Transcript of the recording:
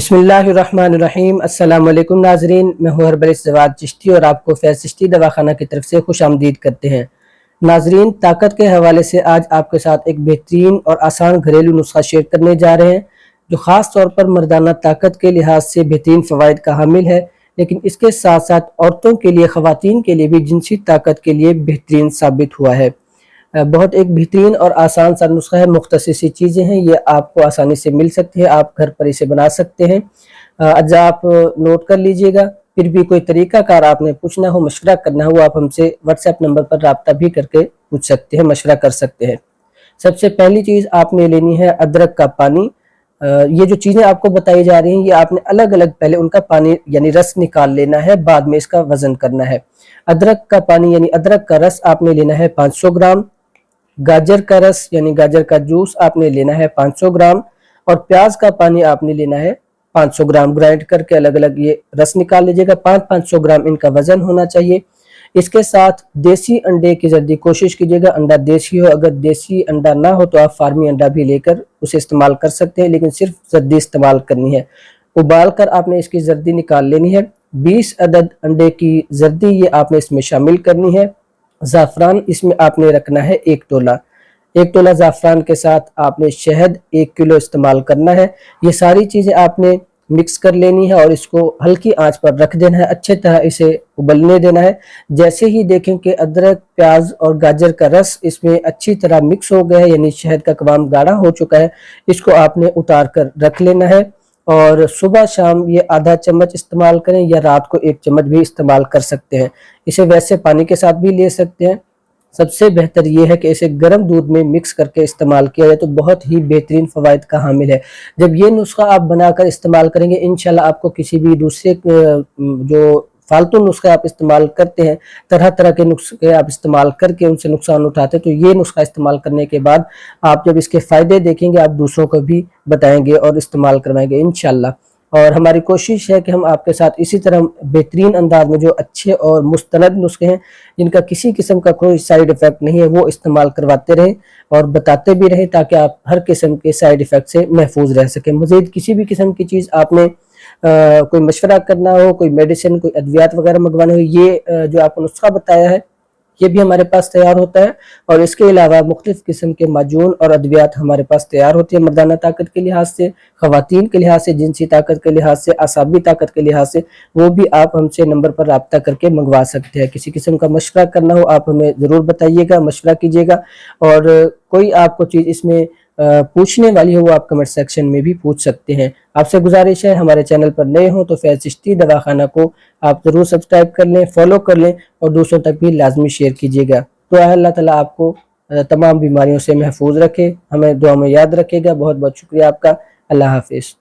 बिस्मिल्लाहिर्रहमानिर्रहीम। अस्सलाम वालेकुम नाजरीन, मैं हूँ हर्बलिस्ट जवाद चिश्ती और आपको फैज़ चिश्ती दवाखाना की तरफ से खुश आमदीद करते हैं। नाजरीन, ताकत के हवाले से आज आपके साथ एक बेहतरीन और आसान घरेलू नुस्खा शेयर करने जा रहे हैं जो ख़ास तौर पर मर्दाना ताकत के लिहाज से बेहतरीन फ़वाइद का हामिल है, लेकिन इसके साथ साथ औरतों के लिए, ख़वातीन के लिए भी जिनसी ताकत के लिए बेहतरीन साबित हुआ है। बहुत एक बेहतरीन और आसान सा नुस्खा है, मुख्तसर सी चीज़ें हैं, ये आपको आसानी से मिल सकती है, आप घर पर इसे बना सकते हैं। अज्जा आप नोट कर लीजिएगा। फिर भी कोई तरीका कार आपने पूछना हो, मशवरा करना हो, आप हमसे व्हाट्सएप नंबर पर रब्ता भी करके पूछ सकते हैं, मशवरा कर सकते हैं। सबसे पहली चीज़ आपने लेनी है अदरक का पानी। ये जो चीज़ें आपको बताई जा रही हैं ये आपने अलग अलग पहले उनका पानी यानी रस निकाल लेना है, बाद में इसका वज़न करना है। अदरक का पानी यानी अदरक का रस आपने लेना है 500 ग्राम। गाजर का रस यानी गाजर का जूस आपने लेना है 500 ग्राम और प्याज का पानी आपने लेना है 500 ग्राम। ग्राइंड करके अलग अलग ये रस निकाल लीजिएगा। 500 ग्राम इनका वजन होना चाहिए। इसके साथ देसी अंडे की जल्दी कोशिश कीजिएगा, अंडा देसी हो। अगर देसी अंडा ना हो तो आप फार्मी अंडा भी लेकर उसे इस्तेमाल कर सकते हैं, लेकिन सिर्फ जर्दी इस्तेमाल करनी है। उबाल कर आपने इसकी जर्दी निकाल लेनी है। 20 अदद अंडे की जर्दी ये आपने इसमें शामिल करनी है। ज़ाफ़रान इसमें आपने रखना है 1 तोला। 1 तोला ज़ाफ़रान के साथ आपने शहद 1 किलो इस्तेमाल करना है। ये सारी चीज़ें आपने मिक्स कर लेनी है और इसको हल्की आंच पर रख देना है, अच्छे तरह इसे उबलने देना है। जैसे ही देखें कि अदरक, प्याज और गाजर का रस इसमें अच्छी तरह मिक्स हो गया है, यानी शहद का कवाम गाढ़ा हो चुका है, इसको आपने उतार कर रख लेना है। और सुबह शाम ये आधा चम्मच इस्तेमाल करें या रात को 1 चम्मच भी इस्तेमाल कर सकते हैं। इसे वैसे पानी के साथ भी ले सकते हैं। सबसे बेहतर ये है कि इसे गर्म दूध में मिक्स करके इस्तेमाल किया जाए तो बहुत ही बेहतरीन फ़वाइद का हामिल है। जब ये नुस्खा आप बनाकर इस्तेमाल करेंगे इंशाल्लाह आपको किसी भी दूसरे जो फालतू नुस्खे आप इस्तेमाल करते हैं, तरह तरह के नुस्खे आप इस्तेमाल करके उनसे नुकसान उठाते हैं, तो ये नुस्खा इस्तेमाल करने के बाद आप जब इसके फ़ायदे देखेंगे आप दूसरों को भी बताएंगे और इस्तेमाल करवाएंगे इंशाल्लाह। और हमारी कोशिश है कि हम आपके साथ इसी तरह बेहतरीन अंदाज में जो अच्छे और मुस्तनद नुस्खे हैं जिनका किसी किस्म का कोई साइड इफ़ेक्ट नहीं है वो इस्तेमाल करवाते रहें और बताते भी रहें, ताकि आप हर किस्म के साइड इफ़ेक्ट से महफूज रह सकें। मज़ीद किसी भी किस्म की चीज़ आपने कोई मशवरा करना हो, कोई मेडिसिन, कोई अद्वियात वगैरह मंगवाने हो, ये जो आपको नुस्खा बताया है ये भी हमारे पास तैयार होता है। और इसके अलावा मुख्तलिफ किस्म के माजून और अद्वियात हमारे पास तैयार होती है, मर्दाना ताकत के लिहाज से, ख़वातीन के लिहाज से, जिनसी ताकत के लिहाज से, आसाबी ताकत के लिहाज से, वो भी आप हमसे नंबर पर रब्ता करके मंगवा सकते हैं। किसी किस्म का मशवरा करना हो आप हमें ज़रूर बताइएगा, मशवरा कीजिएगा। और कोई आपको चीज़ इसमें पूछने वाली हो वो आप कमेंट सेक्शन में भी पूछ सकते हैं। आपसे गुजारिश है हमारे चैनल पर नए हो तो फैज़ चिश्ती दवाखाना को आप ज़रूर सब्सक्राइब कर लें, फॉलो कर लें और दूसरों तक भी लाजमी शेयर कीजिएगा। तो अल्लाह ताला आपको तमाम बीमारियों से महफूज रखे, हमें दुआ में याद रखेगा। बहुत बहुत शुक्रिया आपका। अल्लाह हाफिज़।